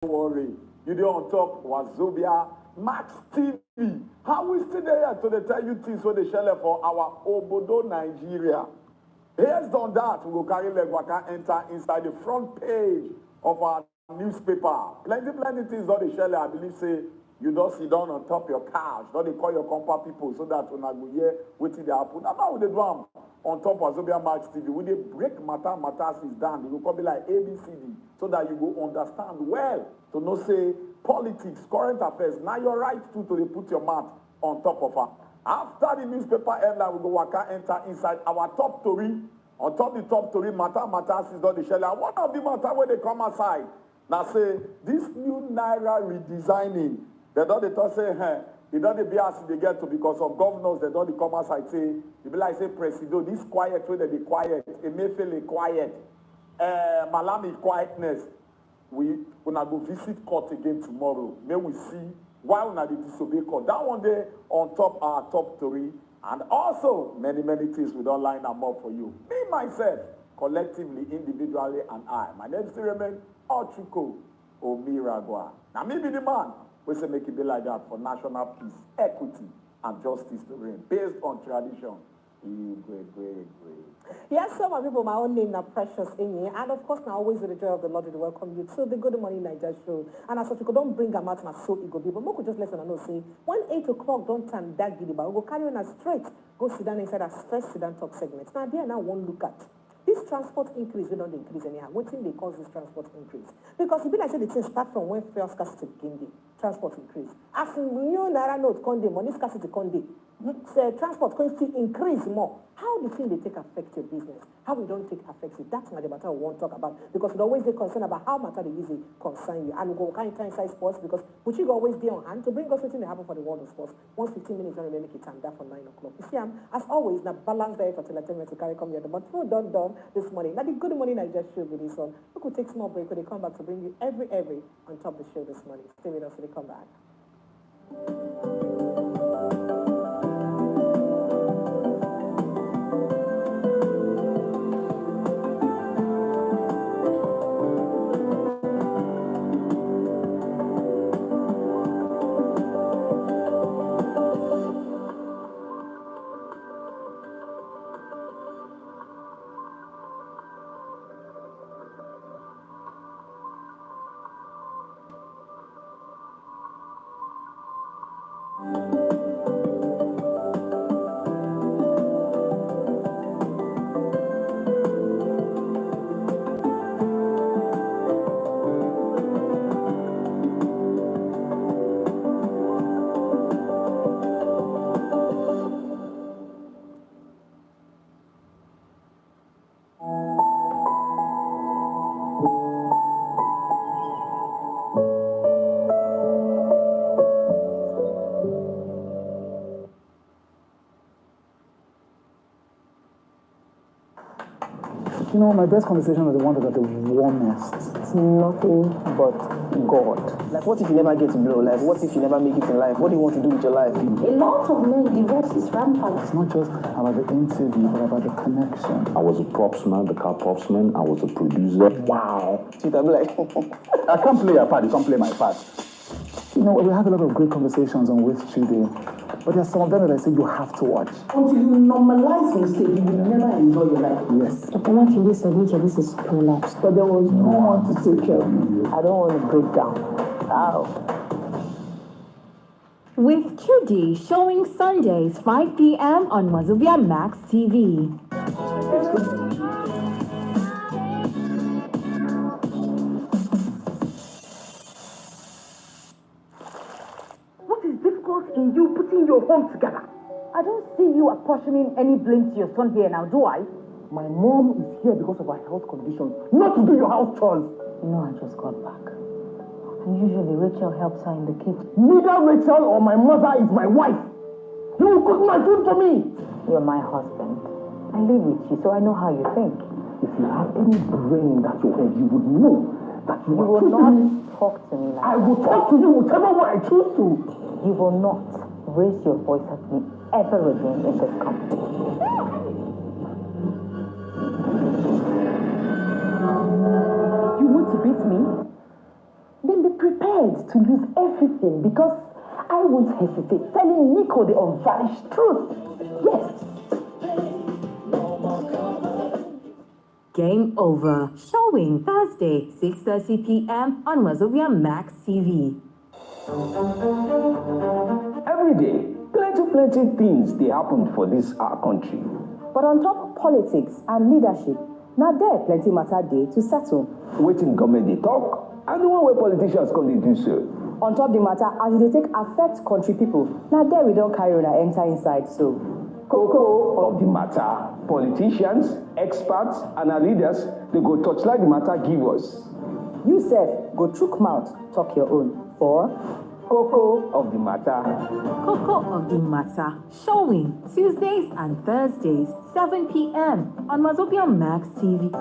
worry. You do on top Wazobia Max TV. How we still there to tell you things so they share for our Obodo Nigeria. Based on that, we will carry Legwaka enter inside the front page of our newspaper. Plenty things that they share. I believe say you don't sit down on top your couch. Don't they call your compa people so that when I go here, wait till they happen. Now how they do on top of Zobia Max TV? When they break matters is done. They will call me like ABCD so that you will understand well to know say politics, current affairs. Now you're right to they put your mouth on top of her. After the newspaper headline, we go waka enter inside our top story. On top the top story, matters is not the shell. One of the matter where they come aside. Now say this new Naira redesigning. They don't they talk say, hey, it don't be as they get to because of governors, they don't come outside say, it be like say Presido, this quiet way that they quiet, it may feel quiet. Malami quietness. We gonna go visit court again tomorrow. May we see why we not disobey court. That one day on top our top story, and also many things we don't line them up for you. Me myself, collectively, individually, and I. My name is remain Ochuko Omiragwa. Now me be the man we say make it be like that for national peace, equity, and justice to reign based on tradition. Great. Yes, so my people, my own name now Precious Inye, and of course now always with the joy of the Lord to welcome you to the Good Morning Nigeria show. And as such, you don't bring them out, so it go be, but we could just listen and know say when 8 o'clock don't turn that giddy, but we go carry on a straight, go sit down inside our first sit down talk segment. Now there now one look at this transport increase, we don't increase anyhow. What thing they cause this transport increase? Because it be like say the thing start from when fuel scarcity begin the transport increase. As in new Naira note conde, money scarcity conde, transport can still increase more. How the thing they take affect your business? How we don't take affect it? That's not the matter we won't talk about because we always be concerned about how matter they usually concern you. And we go kind of inside sports because we should always be on hand to bring us something that happen for the world of sports. Once 15 minutes, don't make it time that for 9 o'clock. You see, as always, the balance there for entertainment to carry come here. But no done this morning. Now the Good Morning Nigeria show with this one. We could take small break when they come back to bring you every on top of the show this morning. Stay with us when they come back. You know, my best conversations are the ones that are the warmest. It's nothing but God. Like, what if you never get to blow? Like, what if you never make it in life? What do you want to do with your life? A lot of men, divorce is rampant. It's not just about the interview, but about the connection. I was a propsman, the car propsman. I was a producer. Wow. See, I'm like, I can't play your part. You can't play my part. You know, we have a lot of great conversations on With Today, but there's some of them that I say you have to watch. Until you normalize mistake, you will never enjoy your life. Yes. This is prolapse. But there was no one to take care of you. I don't want to break down. Ow. With Today showing Sundays 5 p.m. on Wazobia Max TV. What is difficult in you putting your home together? I don't see you apportioning any blame to your son here now, do I? My mom is here because of her health condition, not to do your house chores. You know, I just got back. And usually Rachel helps her in the kitchen. Neither Rachel or my mother is my wife. You will cook my food for me. You're my husband. I live with you, so I know how you think. If you have any brain in that your head, you would know that you will not talk to me like I will talk to you whichever way I choose to. You will not raise your voice at me ever again in this company. You want to beat me? Then be prepared to lose everything because I won't hesitate telling Nico the unvarnished truth. Yes. Game Over, showing Thursday, 6:30 p.m. on Wazobia Max TV. Every day, plenty things they happen for this our country. But on top politics and leadership, now there plenty matter day to settle. Waiting government they talk, and the one where politicians come they do so. On top the matter, as they take affect country people, now there we don't carry on and enter inside so. Cocoa of the matter, politicians, experts, and our leaders, they go touchlight the matter give us. You said, go chook mouth, talk your own. For Cocoa of the matter. Cocoa of the Matter, showing Tuesdays and Thursdays, 7 p.m. on Wazobia Max TV.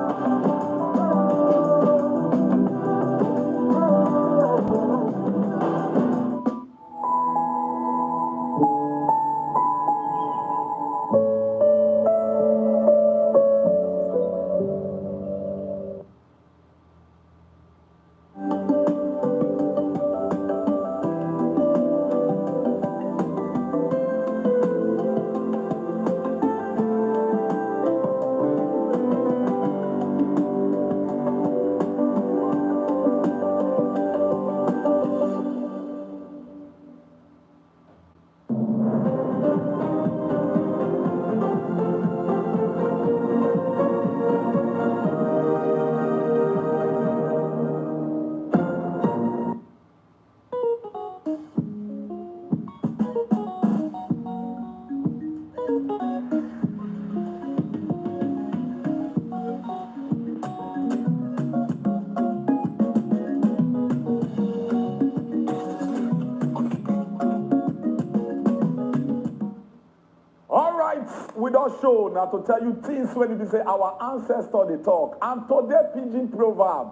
We don't show now to tell you things when they say our ancestors they talk. And today pidgin proverb,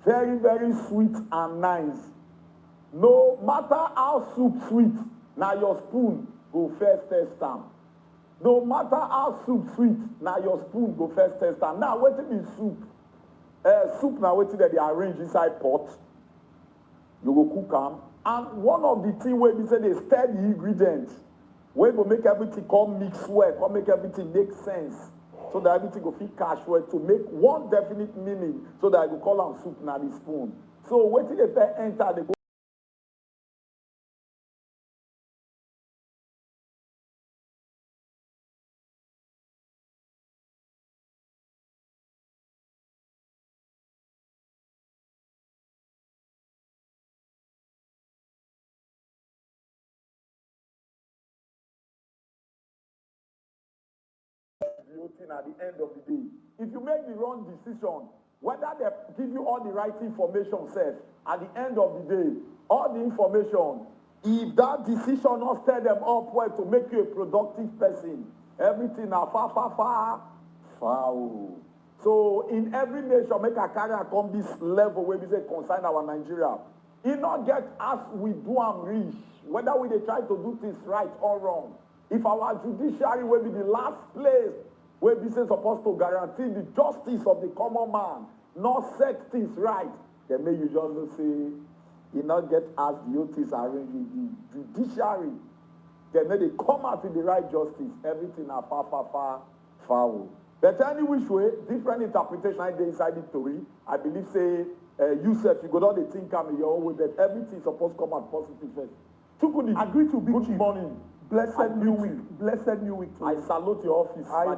very sweet and nice. No matter how soup sweet, now your spoon go first test time. No matter how soup sweet, now your spoon go first test time. Now what is soup? Soup now what that they arrange inside pot. You go cook them. And one of the things where we say they stir the ingredients. We go make everything come mix well, come make everything make sense. So that everything go fit cash well to make one definite meaning. So that I go call them soup now the spoon. So waiting if they enter, they go. At the end of the day, if you make the wrong decision, whether they give you all the right information said, at the end of the day, all the information, if that decision not stir them up well to make you a productive person, everything are far. So in every nation, make a carrier come this level where we say concern our Nigeria. It not get as we do am reach, whether we they try to do things right or wrong. If our judiciary will be the last place where we say supposed to guarantee the justice of the common man, not set things right, then may you just say, you not get as the OTs arranged with the judiciary. Then they come out with the right justice. Everything are far. But any which way, different interpretation I inside the story. I believe say Yusuf, you go down the think I'm your own way, but everything supposed to come out positive first. Chukudi, agree to be good morning. Blessed new week. Blessed new week. I salute your office. I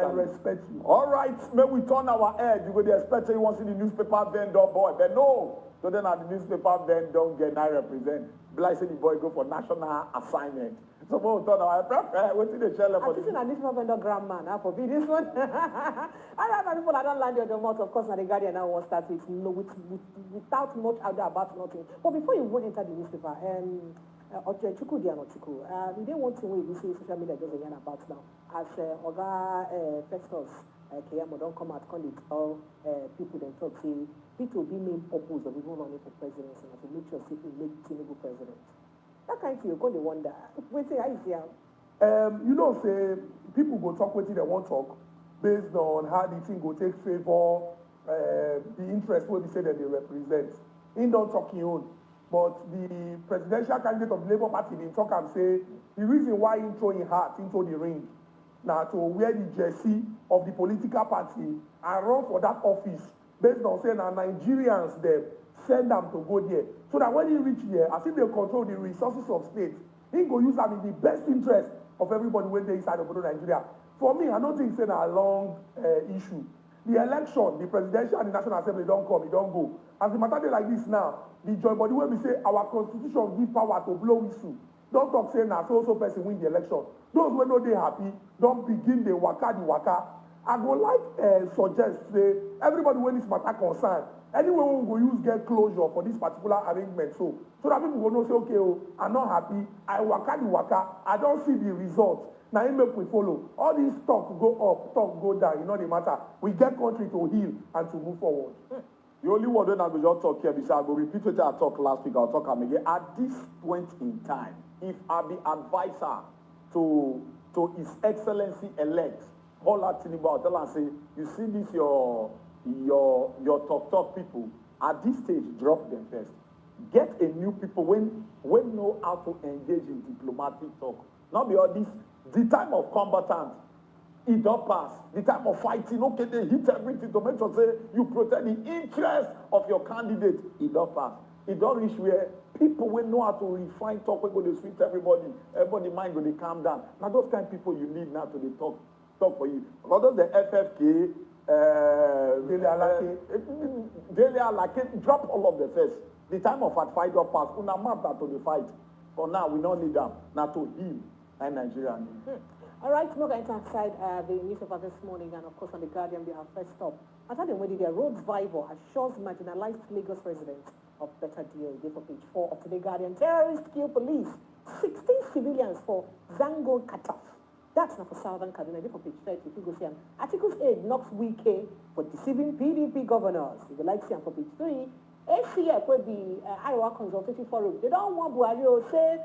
respect you. All right, may we turn our head. You go to expect you want to see the newspaper vendor boy. But no. So then at the newspaper vendor get I represent. Blessed the boy go for national assignment. So we turn our head. What did they tell them? I'm sitting at newspaper vendor grandma now for be this one. I don't know people I don't land your mouth. Of course, now the Guardian now wants start with without much out there about nothing. But before you go enter the newspaper, Chuku dia no Chuku. We didn't want to wait. We see social media just again about now. As Oga Festus Keya don't come out, call it all people then talk say people be main purpose of even running for presidency to make sure people make Tinubu president. That kind of thing you go to wonder. Wait say I see you know say people go talk wetin they want talk based on how the thing go take favor the interest wey be say that they represent. In don't talk your own. but the presidential candidate of the Labour Party didn't talk and say the reason why he throw his heart into the ring now to wear the jersey of the political party and run for that office based on saying that Nigerians them send them to go there so that when he reach there, as if they control the resources of state, he go use them in the best interest of everybody when they inside of Nigeria. For me, I don't think it's a long issue. The election, the presidential and the National Assembly don't come, it don't go. As the matter dey like this now, the joint body wey be say our constitution give power to blow whistle. Don't talk say na so person win the election. Those wey no dey happy don begin dey waka the waka. I go like suggest say everybody wey this matter concern, anyway we go use get closure for this particular arrangement so that people go know say okay oh, I'm not happy, I waka the waka, I don see the result. Now him make we follow. All these talk go up, talk go down, the matter. We get country to heal and to move forward. The only word when I go just talk here, because I go repeat what I talked last week, I'll talk again. At this point in time, if I be advisor to His Excellency elect, Bola Tinubu, I'll tell and say, you see this your talk people, at this stage, drop them first. Get a new people when know how to engage in diplomatic talk. Not be all this. The time of combatant, it don't pass. The time of fighting, okay, they hit everything to make sure say you protect the interest of your candidate. It don't pass. It don't reach where people will know how to refine talk. We're going to sweet everybody. Everybody mind going to calm down. Now those kind of people you need now to the talk for you. Although the FFK, Daily Alake, drop all of the first. The time of fight don't pass. Una map that to the fight. For now, we don't need them. Now to heal. Nigeria. All right, we're going to inside the newspaper this morning, and of course on the Guardian, they have first stop. I thought when their road survivor assures marginalized Lagos residents of better deal. They for page 4 of the Guardian. Terrorists kill police, 16 civilians for Zango Kataf. That's not for Southern Kaduna. They for page 30. If you go see them, Articles 8 knocks Wike for deceiving PDP governors. If you like see them for page 3, ACF will be Iowa Consultative Forum. They don't want Buhari to say.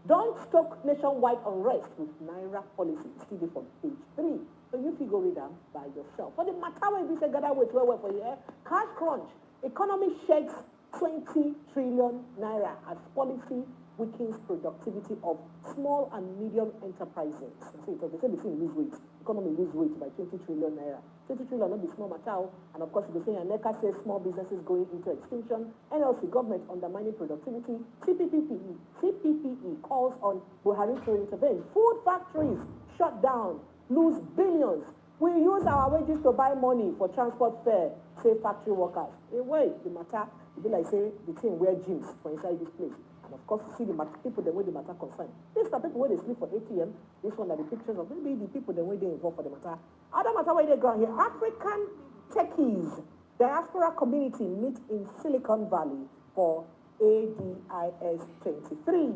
Don't stoke nationwide unrest with Naira policy. Still for page 3. So you figure it out by yourself. For the matter where we say gather with where for you, cash crunch. Economy shakes 20 trillion naira as policy weakens productivity of small and medium enterprises. So they say the thing lose weight. Economy lose weight by 20 trillion naira. 20 trillion not be small matter. And of course, you say NECA says small businesses going into extinction. NLC government undermining productivity. CPPE calls on Buhari to intervene. Food factories shut down, lose billions. We use our wages to buy money for transport fare, say factory workers. Anyway, the matter, it be like say the thing wear jeans for inside this place. And of course, see the people the way the matter concern. These are people where they sleep for ATM. This one are the pictures of maybe the people the way they involved for the matter. Other matter where they go here. African techies, diaspora community meet in Silicon Valley for ADIS 23.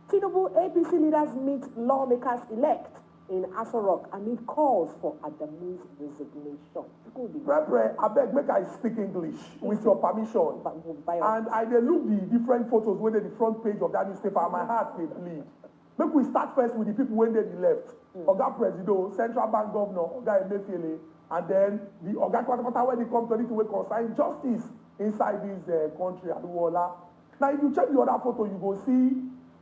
Tinubu APC leaders meet lawmakers elect in Aso Rock amid calls for Adamu's resignation. Reverend, I beg, make I speak English with your permission. And I dey look the different photos when they the front page of that newspaper, and my heart may bleed. Make we start first with the people when they the left. Oga Presido, Central Bank Governor, Oga Emefiele, and then the Oga Kwatapata when they come to it to concern justice inside this country, Aduwola. Now, if you check the other photo, you go see,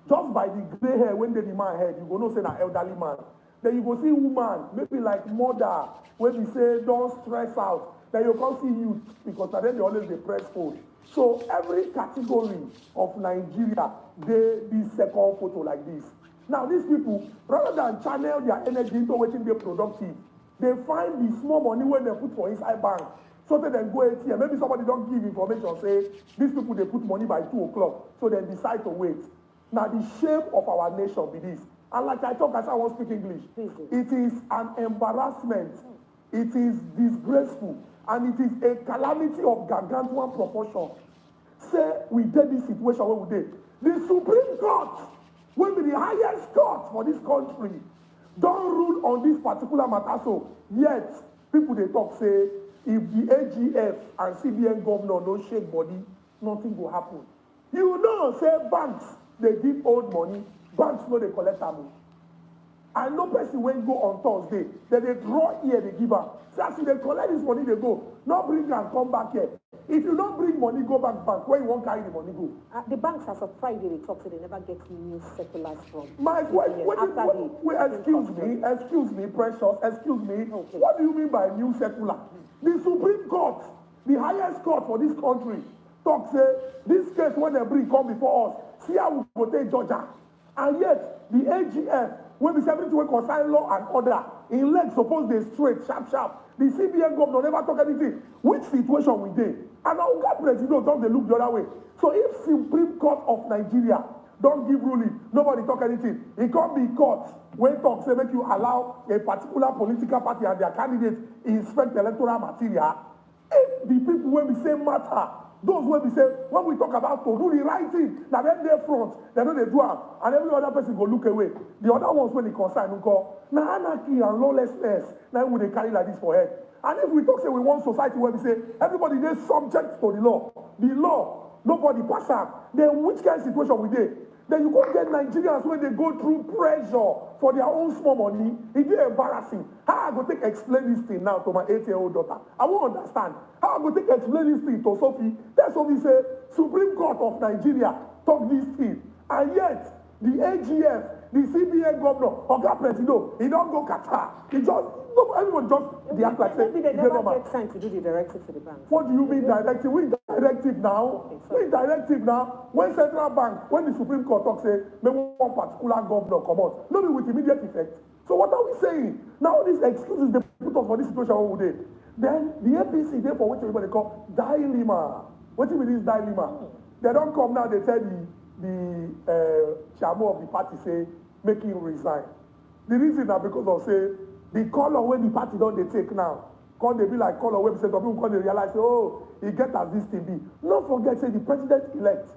just by the gray hair when they the man head, you go know say an elderly man. Then you go see woman, maybe like mother, when we say don't stress out. Then you come see youth, because then they always dey press phone. So every category of Nigeria, this second photo like this. Now these people, rather than channel their energy into wetin dey productive, they find the small money when they put for inside bank. So they then go ATM. Maybe somebody don't give information, say these people they put money by 2 o'clock, so they decide to wait. Now the shape of our nation be this. And like I talk as I won't speak English, it is an embarrassment, it is disgraceful, and it is a calamity of gargantuan proportion. Say we did this situation where we did. The Supreme Court will be the highest court for this country. Don't rule on this particular matter. So yet, people they talk say, if the AGF and CBN governor don't shake body, nothing will happen. You know, say banks, they give old money. Banks know they collect them. And no person when go on Thursday, then they draw here, they give her. So as they collect this money, they go. Not bring and come back here. If you don't bring money, go back bank. Where you won't carry the money, go. The banks as of Friday, they talk so they never get new circulars from. Excuse me, precious, excuse me. Okay. What do you mean by new circular? The Supreme Court, the highest court for this country, talk say, this case when they bring come before us, see how we go take Georgia. And yet, the AGF, when we say everything we concern law and order, in legs suppose they straight, sharp. The CBN governor never talk anything. Which situation we did? And our God president don't they look the other way. So if Supreme Court of Nigeria don't give ruling, nobody talk anything. It can't be court when talk say make you allow a particular political party and their candidates inspect electoral material. If the people when we say matter, those when we say, when we talk about to do the right thing, that then they front, they know they do it, and every other person go look away. The other ones when they concern, we call, now anarchy and lawlessness, now we they carry like this for head. And if we talk, say we want society where we say, everybody is subject to the law, nobody pass up, then which kind of situation we did? Then you go get Nigerians when they go through pressure for their own small money. It's embarrassing. How I go take explain this thing now to my 8-year-old daughter? I won't understand. How I go take explain this thing to Sophie? That's what we say. Supreme Court of Nigeria talk this thing. And yet, the AGF, the CBN governor, Oga Presido, he don't go Qatar. He just, everyone just, they act like maybe they never get time to do the directive to the bank. What do you mean directive? We directive now. We directive now. When central bank, when the Supreme Court talks, say, maybe one particular governor come out, not with immediate effect. So what are we saying? Now all these excuses they put us for this situation over there. Then the APC, therefore, what everybody call dilemma. What is this dilemma? They don't come now, they tell the chairman of the party say, make him resign. The reason now because of say, the color when the party don't they take now, can they be like color when some people can they realize, oh, he get as this thing be. Don't forget, say the president-elect,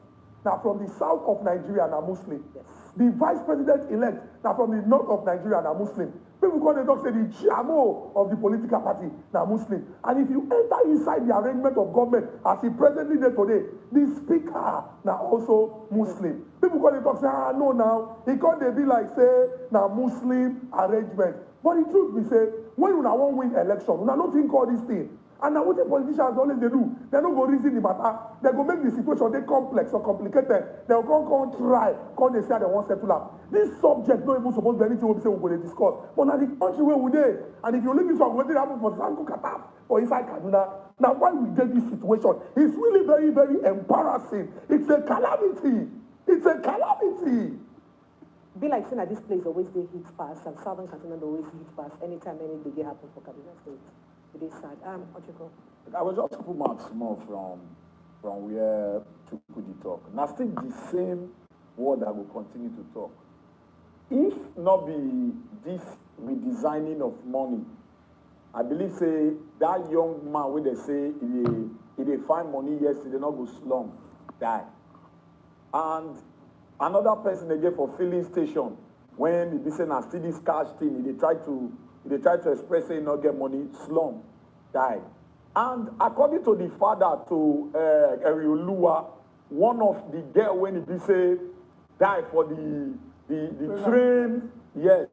now from the south of Nigeria, now Muslim. Yes. The vice president-elect, now from the north of Nigeria, now Muslim. People call they talk say the chairman of the political party, now Muslim. And if you enter inside the arrangement of government as he presently there today, the speaker now also Muslim. People call they talk say, no now, he can't they be like say now Muslim arrangement. But the truth be say, when you won't win election, you don't think all these things. And now what the politicians always they do, they don't go reason the matter, they go make the situation they complex or complicated, they will come try, they say they want settle up. This subject not even supposed to be anything we say we're going to discuss. But now the country where we there, and if you leave this one, what did happen for Sanko Kataf or inside Kaduna? Now why we get this situation? It's really very, very embarrassing. It's a calamity. It's a calamity. Be like saying that this place always they hit pass and Southern Kaduna always hit pass anytime any big happen for Kaduna State. It is sad. Ochiko. I was just put my small from where Chukudi talk. Now still the same word that will continue to talk. If not be this redesigning of money, I believe say that young man where they say if they find money yesterday, not go slum, die. And another person they get for filling station when he be saying still this cash thing, they try to express say not get money, slum, die. And according to the father to Erioluwa, one of the girl when he be say die for the train, yes.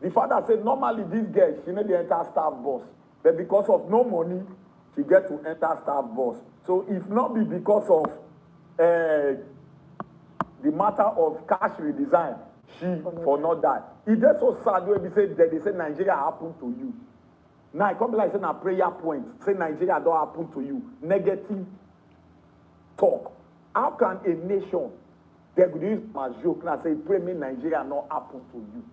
The father said normally this girl she need to enter staff bus, but because of no money, she get to enter staff bus. So if not be because of the matter of cash redesign, she for not die. It is so sad when they say Nigeria happened to you. Now it come like saying a prayer point, say Nigeria don't happen to you. Negative talk. How can a nation they could use my joke now say pray me Nigeria not happen to you?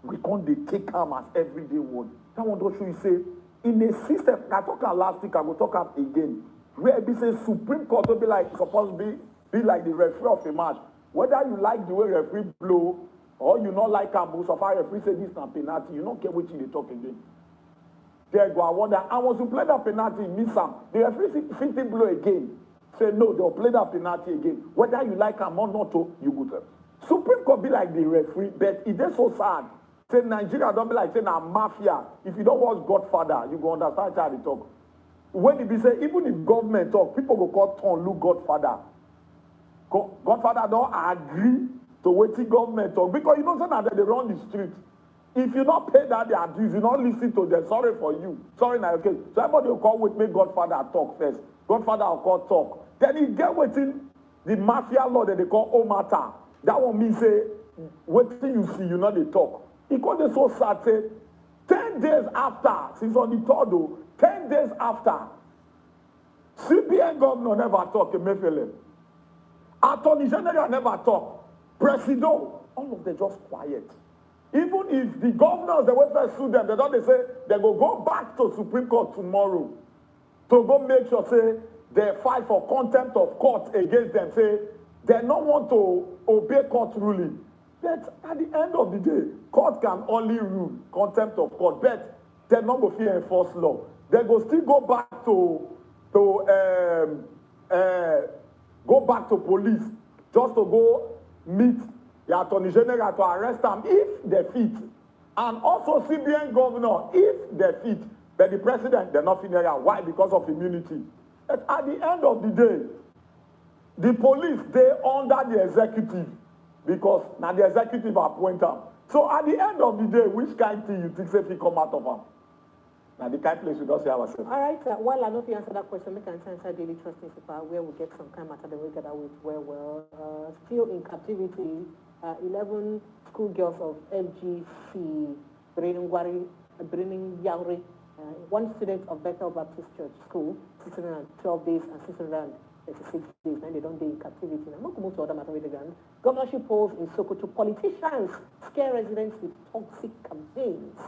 We can't they take them as everyday word. That one don't show you say in a system. I talk last week, I will talk up again. Where it be say Supreme Court will be like supposed to be like the referee of a match. Whether you like the way referee blow or you not like him, so far referee say this is a penalty, you don't care what you talk again. There go I wonder, I was to play that penalty, miss him. The referee 50 blow again. Say no, they'll play that penalty again. Whether you like him or not, you go to. Supreme Court be like the referee, but it is so sad. Say Nigeria don't be like saying a mafia. If you don't watch Godfather, you go understand how they talk. When it be say, even if government talk, people go call turn look Godfather. Godfather don't agree to what the government talk because you know that they run the street. If you not pay that their dues, you not listen to them, sorry for you. Sorry now, okay. So everybody will call with me, Godfather talk first. Godfather will call talk. Then he get within the mafia law that they call Omata. That one means say, waiting you see, you know they talk. He called it so sad, say, 10 days after, since on the 3rd, 10 days after, CBN governor never talk, Emefiele. Attorney General never talk. President, all of them just quiet. Even if the governors, they will first sue them, they say they go back to Supreme Court tomorrow to go make sure, say, they fight for contempt of court against them, say, they don't want to obey court ruling. But at the end of the day, court can only rule contempt of court, but they're not going to enforce law. They go still go back to police just to go meet the Attorney General to arrest them if they fit. And also CBN governor if they fit. But the president, they're not funeral. Why? Because of immunity. But at the end of the day, the police, they're under the executive because now the executive appoint them. So at the end of the day, which kind of thing you think safely come out of them? Now the kind of place we don't see ourselves. All right, while I know if you answer that question, we can answer daily trust newspaper where we get some kind of matter that we get out with where we're still in captivity. 11 schoolgirls of FGC, Brenning Yauri, one student of Bethel Baptist Church School, 612 days and 636 days, and they don't be in captivity. I'm not going to move to other matter with the gun. Governorship polls in Sokoto, politicians scare residents with toxic campaigns.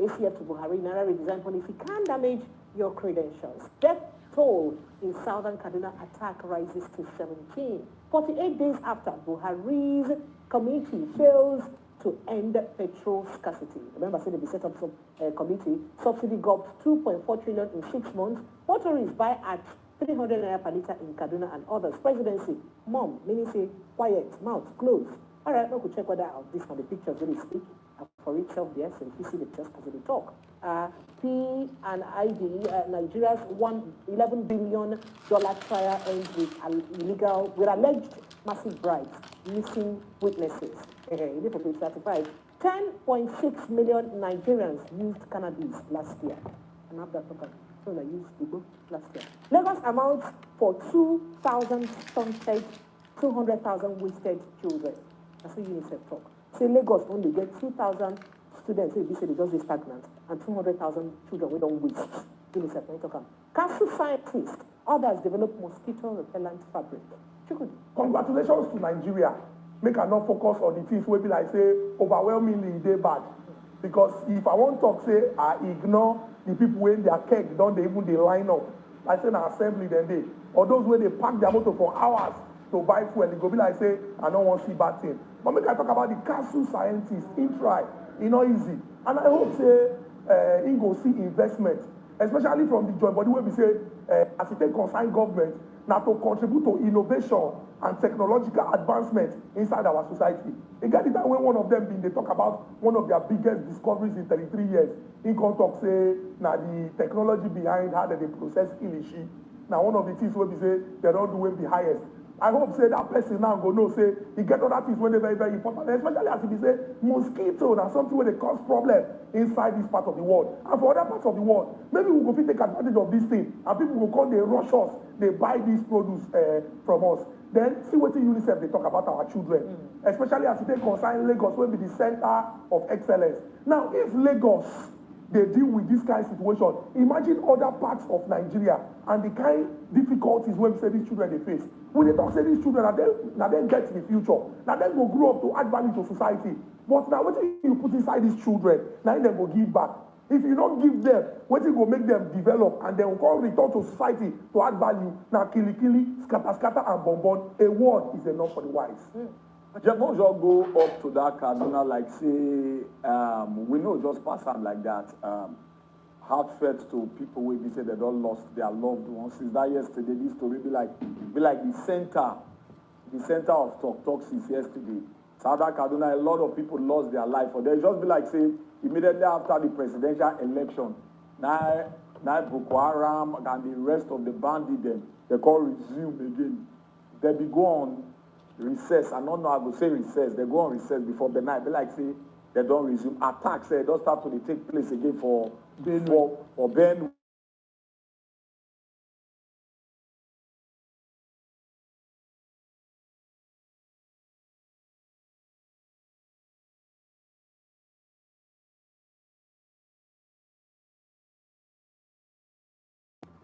ACF to Buhari, Naira redesign policy can damage your credentials. Death toll in southern Kaduna attack rises to 17. 48 days after Buhari's committee fails to end petrol scarcity. Remember, I said they set up some committee. Subsidy gulped 2.4 trillion in 6 months. Motorists buy at 300 naira per litre in Kaduna and others. Presidency, mom, meaning say, quiet, mouth, closed. All right, now we check whether this from the pictures really speak for itself there, so if you see the just as they talk. P&ID, Nigeria's $11 billion trial ends with alleged massive bribes, missing witnesses. For page 35, 10.6 million Nigerians used cannabis last year. And after that, so they used Igbo last year. Lagos amounts for 2,000 stunted, 200,000 wasted children. That's what UNICEF talk. Say Lagos only get 2,000 students, so they just be stagnant, and 200,000 children we don't waste. UNICEF, when you talk about. Cancer scientists, others develop mosquito repellent fabric. Congratulations to Nigeria. Make I not focus on the things where be like say overwhelmingly they bad. Because if I want to talk, say I ignore the people when their cake don't they even they line up. I say na assembly then they. Or those where they pack their motor for hours to buy fuel, they go be like say I don't want to see bad thing. But make I talk about the council scientists in try. It's not easy. And I hope say in go see investment, especially from the joint body where we say as it take concern government now to contribute to innovation and technological advancement inside our society. It got it that when one of them been they talk about one of their biggest discoveries in 33 years. In talk say now the technology behind how they process ilishi. Now one of the things where we say they don't do it the highest. I hope say that person now go know say he get other things when they very, very important, especially as if he say mosquito now something where they cause problem inside this part of the world. And for other parts of the world, maybe we go fit take advantage of this thing and people will come they rush us, they buy these produce from us. Then see what the UNICEF they talk about our children, especially as it concern Lagos will be the center of excellence. Now if Lagos they deal with this kind of situation, imagine other parts of Nigeria and the kind difficulties when we say these children they face. When they talk say these children now they get the future, now they go grow up to add value to society. But now what you put inside these children, now they go give back. If you don't give them, what you go make them develop and then go return to society to add value. Now kili, scatter and bonbon, a word is enough for the wise. Just don't just go up to that Kaduna like say we know just pass on like that. Heartfelt to people when they say they don't lost their loved ones. Since that yesterday, this story be like the center of talk since yesterday. Southern Kaduna, a lot of people lost their life. Or they just be like say immediately after the presidential election, now Boko Haram and the rest of the bandits they call resume again. They be go on recess. I don't know how to say recess. They go on recess before the night. They like say they don't resume. Attacks, they don't start to dey take place again for Ben.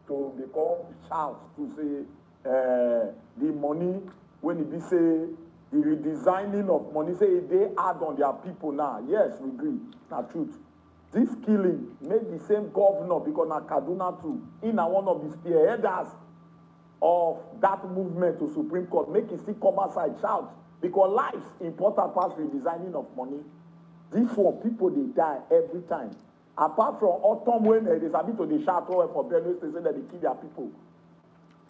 To become shout to say the money when it be say the redesigning of money say they add on their people now. Yes, we agree. Na truth. This killing made the same governor because na Kaduna too. In one of the spearheaders of that movement to Supreme Court, make it still come outside shout because lives important past redesigning of money. This one people they die every time. Apart from autumn when they sabi to the shout for Benue State say that they kill their people.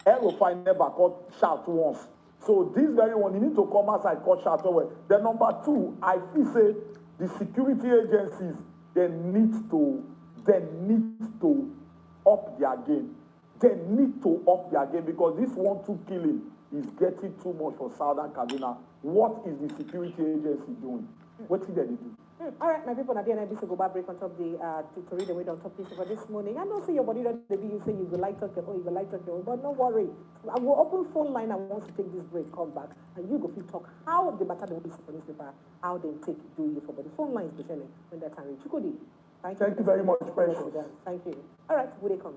Erofai never caught shout once. So this very one, you need to come outside call shout away. Then number two, I feel say the security agencies they need to up their game. They need to up their game because this 1-2 killing is getting too much for Southern Kaduna. What is the security agency doing? What did they do? All right, my people, at the NIBC go back break on top the to read the way on top piece for this morning. I know say your body don't be you say you go like talk your own, you go like talk your own, but no worry. I will open phone line and once you take this break, come back and you go fit talk how the matter the police for newspaper, how they take do you for body. Phone line especially when that time reach. Thank you very much, Precious. Thank you. All right, will they come?